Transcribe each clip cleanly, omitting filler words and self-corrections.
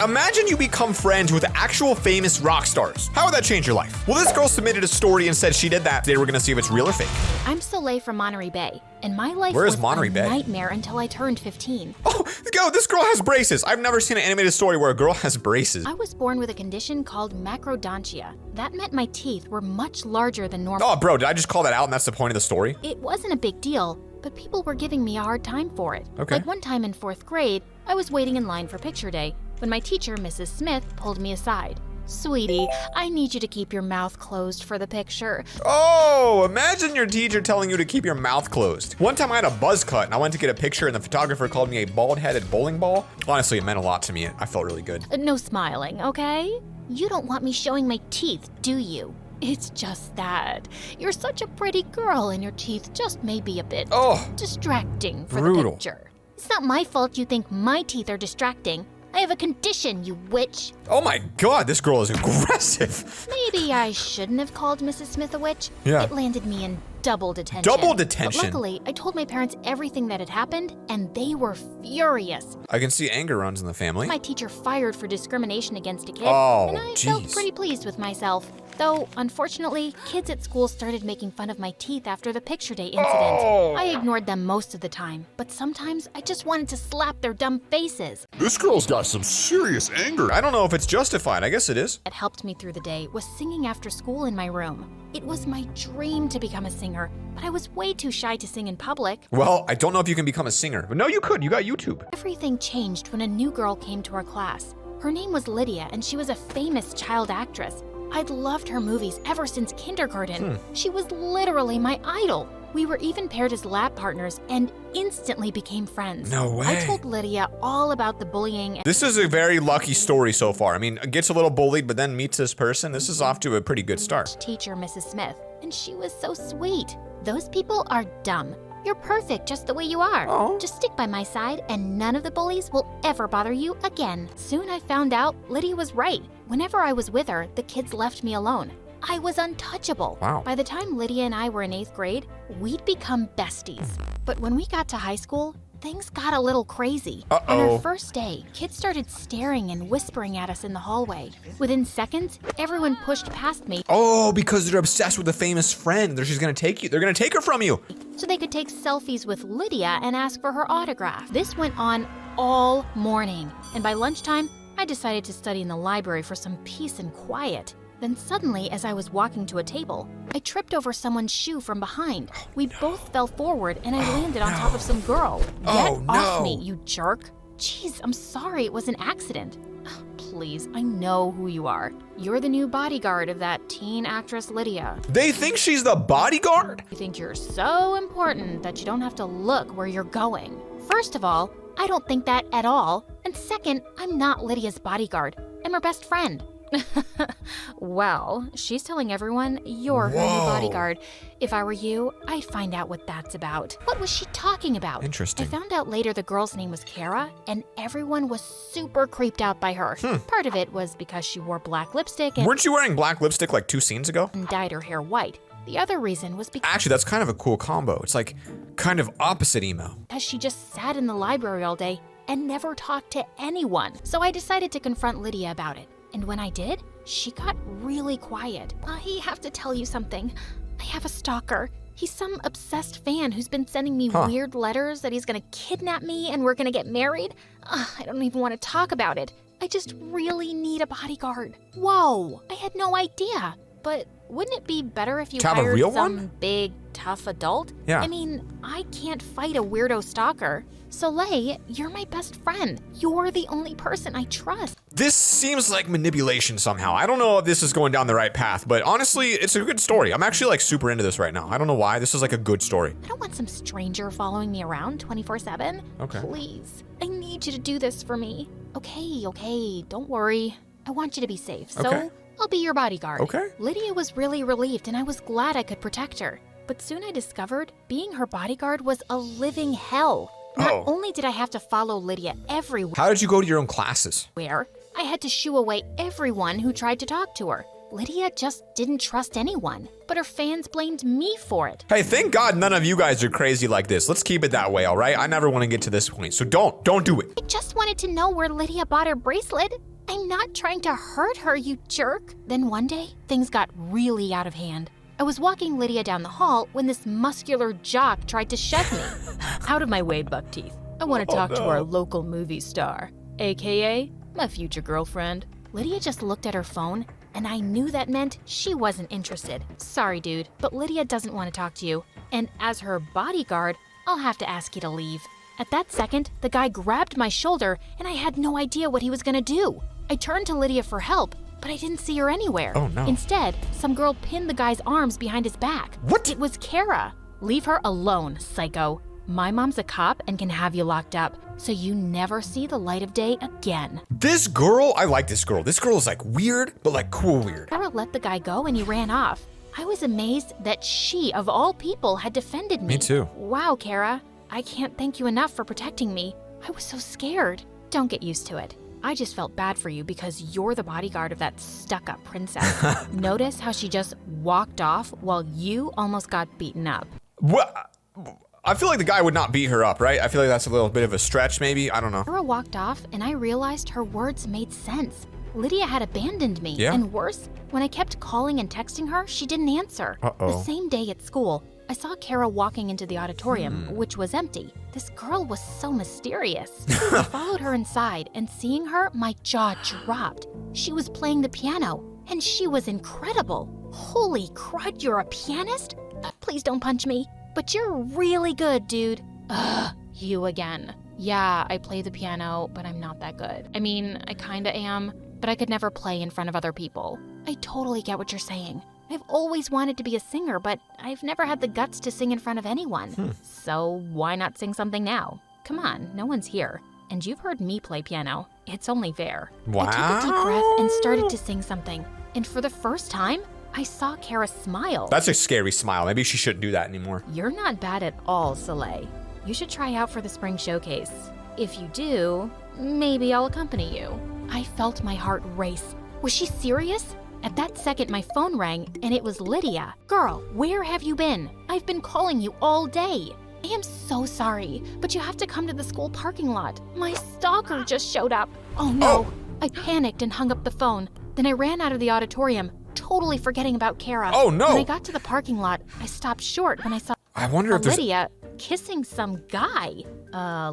Imagine you become friends with actual famous rock stars. How would that change your life? Well, this girl submitted a story and said she did that. Today we're gonna see if it's real or fake. I'm Soleil from Monterey Bay, and my life Where is was Monterey a Bay? nightmare until I turned 15. Oh, go, this girl has braces. I've never seen an animated story where a girl has braces. I was born with a condition called macrodontia. That meant my teeth were much larger than normal. Oh, bro, did I just call that out and that's the point of the story? It wasn't a big deal, but people were giving me a hard time for it. Okay. Like one time in 4th grade, I was waiting in line for picture day when my teacher, Mrs. Smith, pulled me aside. "Sweetie, I need you to keep your mouth closed for the picture." Oh, imagine your teacher telling you to keep your mouth closed. One time I had a buzz cut and I went to get a picture and the photographer called me a bald-headed bowling ball. Honestly, it meant a lot to me. I felt really good. No smiling, okay? You don't want me showing my teeth, do you? It's just that. You're such a pretty girl and your teeth just may be a bit distracting for brutal. the picture. It's not my fault you think my teeth are distracting. I have a condition, you witch. Oh my God, this girl is aggressive. Maybe I shouldn't have called Mrs. Smith a witch. Yeah. It landed me in double detention. Double detention? But luckily, I told my parents everything that had happened, and they were furious. I can see anger runs in the family. My teacher fired for discrimination against a kid, Oh, and I felt jeez. pretty pleased with myself. Though, unfortunately, kids at school started making fun of my teeth after the picture day incident. Oh. I ignored them most of the time, but sometimes I just wanted to slap their dumb faces. This girl's got some serious anger. I don't know if it's justified. I guess it is. That helped me through the day was singing after school in my room. It was my dream to become a singer, but I was way too shy to sing in public. Well, I don't know if you can become a singer, but no, you could. You got YouTube. Everything changed when a new girl came to our class. Her name was Lydia, and she was a famous child actress. I'd loved her movies ever since kindergarten. She was literally my idol. We were even paired as lab partners and instantly became friends. No way. I told Lydia all about the bullying. This is a very lucky story so far. I mean, gets a little bullied, but then meets this person. This is off to a pretty good start. Teacher, Mrs. Smith, and she was so sweet. Those people are dumb. You're perfect just the way you are. Oh. Just stick by my side and none of the bullies will ever bother you again. Soon I found out Lydia was right. Whenever I was with her, the kids left me alone. I was untouchable. Wow. By the time Lydia and I were in 8th grade, we'd become besties. But when we got to high school, things got a little crazy. On Uh-oh. our first day, kids started staring and whispering at us in the hallway. Within seconds, everyone pushed past me Oh, because they're obsessed with a famous friend. They're just gonna take you. They're gonna take her from you. so they could take selfies with Lydia and ask for her autograph. This went on all morning, and by lunchtime, I decided to study in the library for some peace and quiet. Then suddenly, as I was walking to a table, I tripped over someone's shoe from behind. We both fell forward and I landed on top of some girl. Get Oh, off no. me, you jerk. Jeez, I'm sorry, it was an accident. Please, I know who you are. You're the new bodyguard of that teen actress Lydia. They think she's the bodyguard? You think you're so important that you don't have to look where you're going. First of all, I don't think that at all. And second, I'm not Lydia's bodyguard. I'm her best friend. Well, she's telling everyone you're her new Whoa. bodyguard. If I were you, I'd find out what that's about. What was she talking about? Interesting. I found out later the girl's name was Kara, and everyone was super creeped out by her. Part of it was because she wore black lipstick and Weren't you wearing black lipstick like 2 scenes ago? dyed her hair white. The other reason was because Actually, that's kind of a cool combo. It's like kind of opposite emo. she just sat in the library all day and never talked to anyone. So I decided to confront Lydia about it. And when I did, she got really quiet. I have to tell you something. I have a stalker. He's some obsessed fan who's been sending me weird letters that he's gonna kidnap me and we're gonna get married. I don't even want to talk about it. I just really need a bodyguard. Whoa, I had no idea. But wouldn't it be better if you To have a hired real some one? big, tough adult? Yeah. I mean, I can't fight a weirdo stalker. Soleil, you're my best friend. You're the only person I trust. This seems like manipulation somehow. I don't know if this is going down the right path, but honestly, it's a good story. I'm actually like super into this right now. I don't know why. This is like a good story. I don't want some stranger following me around 24/7. Okay. Please, I need you to do this for me. Okay, don't worry. I want you to be safe, so Okay. I'll be your bodyguard. Okay. Lydia was really relieved and I was glad I could protect her. But soon I discovered being her bodyguard was a living hell. Not Oh. only did I have to follow Lydia everywhere, How did you go to your own classes? I had to shoo away everyone who tried to talk to her. Lydia just didn't trust anyone, but her fans blamed me for it. Hey, thank God none of you guys are crazy like this. Let's keep it that way, all right? I never want to get to this point, so don't do it. I just wanted to know where Lydia bought her bracelet. I'm not trying to hurt her, you jerk. Then one day, things got really out of hand. I was walking Lydia down the hall when this muscular jock tried to shove me. Out of my way, buck teeth. I want to talk to our local movie star, AKA my future girlfriend. Lydia just looked at her phone, and I knew that meant she wasn't interested. Sorry, dude, but Lydia doesn't want to talk to you. And as her bodyguard, I'll have to ask you to leave. At that second, the guy grabbed my shoulder, and I had no idea what he was gonna do. I turned to Lydia for help, but I didn't see her anywhere. Oh, no. Instead, some girl pinned the guy's arms behind his back. What? It was Kara. Leave her alone, psycho. My mom's a cop and can have you locked up, so you never see the light of day again. This girl, I like this girl. This girl is like weird, but like cool weird. Kara let the guy go and he ran off. I was amazed that she, of all people, had defended me. Me too. Wow, Kara. I can't thank you enough for protecting me. I was so scared. Don't get used to it. I just felt bad for you because you're the bodyguard of that stuck-up princess. Notice how she just walked off while you almost got beaten up. What? I feel like the guy would not beat her up, right? I feel like that's a little bit of a stretch, maybe. I don't know. Kara walked off, and I realized her words made sense. Lydia had abandoned me, Yeah. and worse, when I kept calling and texting her, she didn't answer. Uh-oh. The same day at school, I saw Kara walking into the auditorium, which was empty. This girl was so mysterious. I followed her inside, and seeing her, my jaw dropped. She was playing the piano, and she was incredible. Holy crud, you're a pianist? Please don't punch me. But you're really good, dude. Ugh, you again. Yeah, I play the piano, but I'm not that good. I mean, I kinda am, but I could never play in front of other people. I totally get what you're saying. I've always wanted to be a singer, but I've never had the guts to sing in front of anyone. So why not sing something now? Come on, no one's here. And you've heard me play piano. It's only fair. Wow. I took a deep breath and started to sing something. And for the first time, I saw Kara smile. That's a scary smile. Maybe she shouldn't do that anymore. You're not bad at all, Soleil. You should try out for the spring showcase. If you do, maybe I'll accompany you. I felt my heart race. Was she serious? At that second, my phone rang, and it was Lydia. Girl, where have you been? I've been calling you all day. I am so sorry, but you have to come to the school parking lot. My stalker just showed up. Oh no. Oh. I panicked and hung up the phone. Then I ran out of the auditorium, totally forgetting about Kara. Oh, no. When I got to the parking lot, I stopped short when I saw I wonder if there's... Lydia kissing some guy.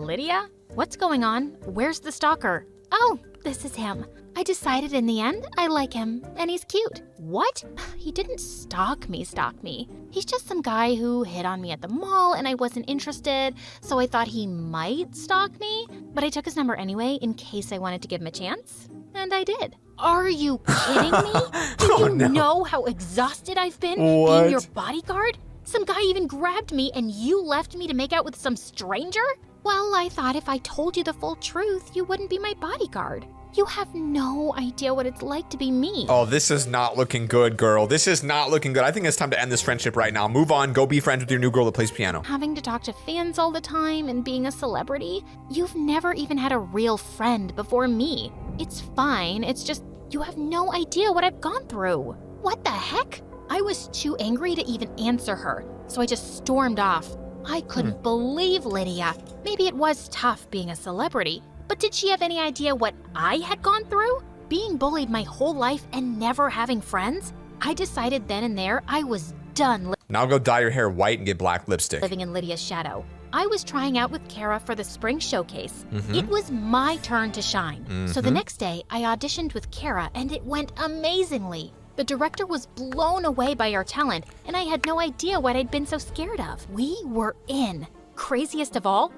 Lydia? What's going on? Where's the stalker? Oh, this is him. I decided in the end I like him, and he's cute. What? He didn't stalk me. He's just some guy who hit on me at the mall and I wasn't interested, so I thought he might stalk me. But I took his number anyway in case I wanted to give him a chance, and I did. Are you kidding me? Do you know how exhausted I've been being your bodyguard? Some guy even grabbed me and you left me to make out with some stranger? Well, I thought if I told you the full truth, you wouldn't be my bodyguard. You have no idea what it's like to be me. Oh, this is not looking good, girl. This is not looking good. I think it's time to end this friendship right now. Move on. Go be friends with your new girl that plays piano. Having to talk to fans all the time and being a celebrity, you've never even had a real friend before me. It's fine. It's just you have no idea what I've gone through. What the heck? I was too angry to even answer her, so I just stormed off. I couldn't believe Lydia. Maybe it was tough being a celebrity, but did she have any idea what I had gone through? Being bullied my whole life and never having friends? I decided then and there I was done Now go dye your hair white and get black lipstick. living in Lydia's shadow. I was trying out with Kara for the spring showcase. It was my turn to shine. So the next day, I auditioned with Kara and it went amazingly. The director was blown away by our talent, and I had no idea what I'd been so scared of. We were in. Craziest of all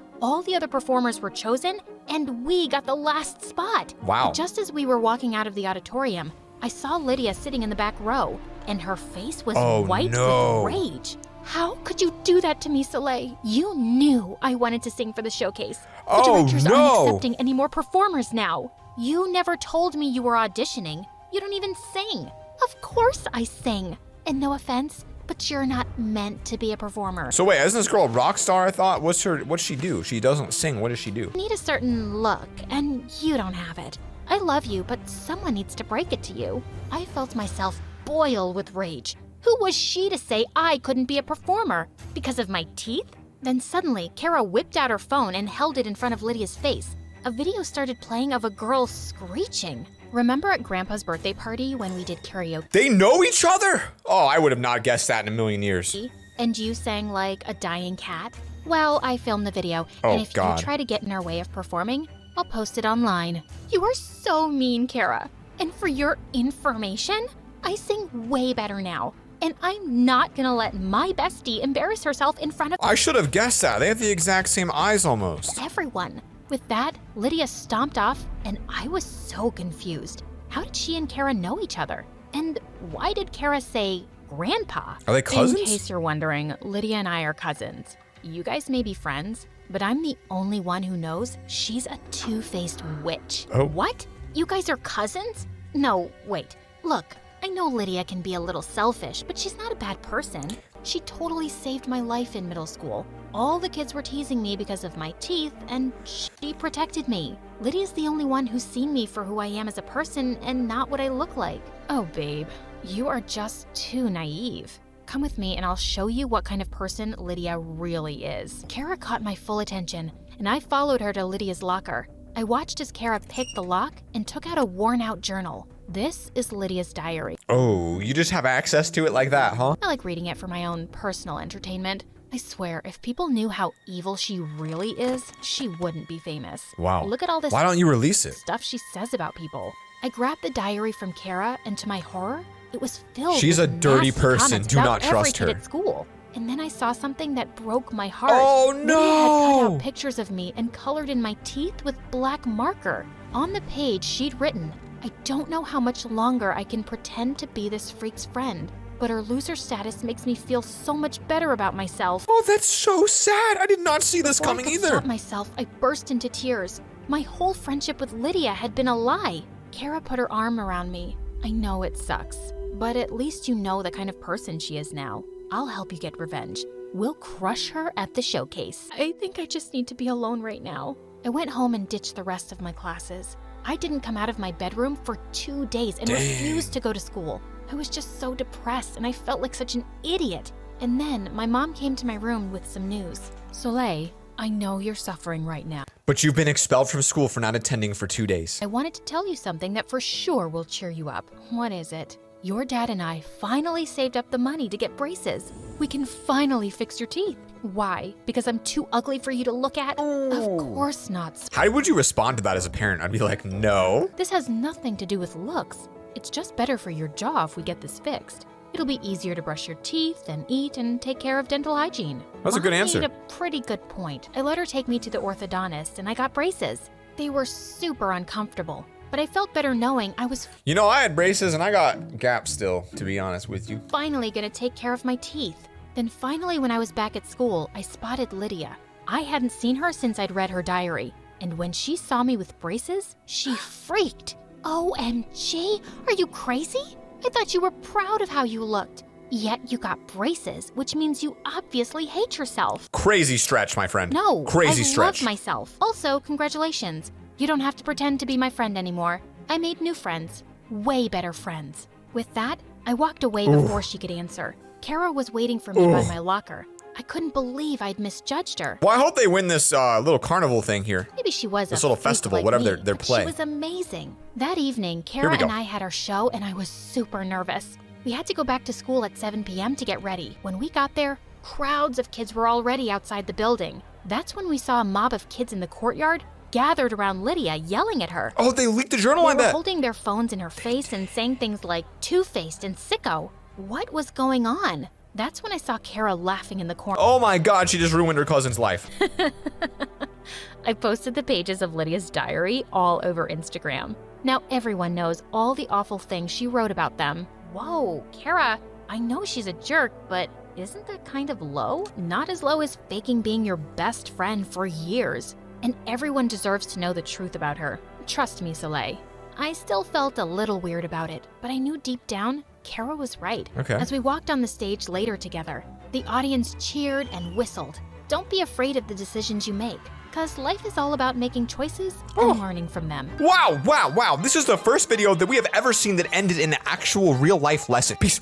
the other performers were chosen, and we got the last spot. Wow. But just as we were walking out of the auditorium, I saw Lydia sitting in the back row, and her face was white with rage. How could you do that to me, Soleil? You knew I wanted to sing for the showcase. The directors aren't accepting any more performers now. You never told me you were auditioning. You don't even sing. Of course I sing. And no offense, but you're not meant to be a performer. So wait, isn't this girl a rock star, I thought? What's she do? She doesn't sing. What does she do? You need a certain look, and you don't have it. I love you, but someone needs to break it to you. I felt myself boil with rage. Who was she to say I couldn't be a performer? Because of my teeth? Then suddenly, Kara whipped out her phone and held it in front of Lydia's face. A video started playing of a girl screeching. Remember at Grandpa's birthday party when we did karaoke? They know each other? Oh, I would have not guessed that in a million years. And you sang like a dying cat? Well, I filmed the video, Oh, and if God. you try to get in our way of performing, I'll post it online. You are so mean, Kara. And for your information, I sing way better now. And I'm not gonna let my bestie embarrass herself in front of I should have guessed that. They have the exact same eyes almost. everyone. With that, Lydia stomped off, and I was so confused. How did she and Kara know each other? And why did Kara say Grandpa? Are they cousins? In case you're wondering, Lydia and I are cousins. You guys may be friends, but I'm the only one who knows she's a two-faced witch. Oh. What? You guys are cousins? No, wait. Look, I know Lydia can be a little selfish, but she's not a bad person. She totally saved my life in middle school. All the kids were teasing me because of my teeth, and she protected me. Lydia's the only one who's seen me for who I am as a person and not what I look like. Oh, babe, you are just too naive. Come with me and I'll show you what kind of person Lydia really is. Kara caught my full attention, and I followed her to Lydia's locker. I watched as Kara picked the lock and took out a worn-out journal. This is Lydia's diary. Oh, you just have access to it like that, huh? I like reading it for my own personal entertainment. I swear, if people knew how evil she really is, she wouldn't be famous. Wow. Look at all this Why don't you release it? stuff she says about people. I grabbed the diary from Kara, and to my horror, it was filled She's with a dirty nasty person. comments Do about not trust every kid her. at school. And then I saw something that broke my heart. Oh, Lydia had cut no! out pictures of me and colored in my teeth with black marker. On the page, she'd written, "I don't know how much longer I can pretend to be this freak's friend, but her loser status makes me feel so much better about myself." Oh, that's so sad. I did not see this Before coming I could either. stop myself, I burst into tears. My whole friendship with Lydia had been a lie. Kara put her arm around me. I know it sucks, but at least you know the kind of person she is now. I'll help you get revenge. We'll crush her at the showcase. I think I just need to be alone right now. I went home and ditched the rest of my classes. I didn't come out of my bedroom for 2 days and refused to go to school. I was just so depressed and I felt like such an idiot. And then my mom came to my room with some news. Soleil, I know you're suffering right now. But you've been expelled from school for not attending for 2 days. I wanted to tell you something that for sure will cheer you up. What is it? Your dad and I finally saved up the money to get braces. We can finally fix your teeth. Why? Because I'm too ugly for you to look at? Of course not. How would you respond to that as a parent? I'd be like, no. This has nothing to do with looks. It's just better for your jaw if we get this fixed. It'll be easier to brush your teeth and eat and take care of dental hygiene. That's a good Mom answer. made a pretty good point. I let her take me to the orthodontist and I got braces. They were super uncomfortable, but I felt better knowing I was You know, I had braces and I got gaps still, to be honest with you. finally gonna take care of my teeth. Then finally, when I was back at school, I spotted Lydia. I hadn't seen her since I'd read her diary, and when she saw me with braces, she freaked. OMG, are you crazy? I thought you were proud of how you looked. Yet you got braces, which means you obviously hate yourself. Crazy stretch, my friend. No, Crazy I stretch. love myself. Also, congratulations. You don't have to pretend to be my friend anymore. I made new friends. Way better friends. With that, I walked away before she could answer. Kara was waiting for me by my locker. I couldn't believe I'd misjudged her. Well, I hope they win this little carnival thing here. Maybe she was This a little freak festival, like whatever me, their but play. She was amazing. That evening, Here Kara we go. and I had our show, and I was super nervous. We had to go back to school at 7 p.m. to get ready. When we got there, crowds of kids were already outside the building. That's when we saw a mob of kids in the courtyard gathered around Lydia, yelling at her. Oh, they leaked the journal, I They were bet. holding their phones in her face and saying things like two-faced and sicko. What was going on? That's when I saw Kara laughing in the corner. Oh my God, she just ruined her cousin's life. I posted the pages of Lydia's diary all over Instagram. Now everyone knows all the awful things she wrote about them. Whoa, Kara, I know she's a jerk, but isn't that kind of low? Not as low as faking being your best friend for years. And everyone deserves to know the truth about her. Trust me, Soleil. I still felt a little weird about it, but I knew deep down Kara was right. Okay. As we walked on the stage later together, the audience cheered and whistled. Don't be afraid of the decisions you make. Because life is all about making choices and learning from them. Wow. This is the first video that we have ever seen that ended in an actual real life lesson. Peace.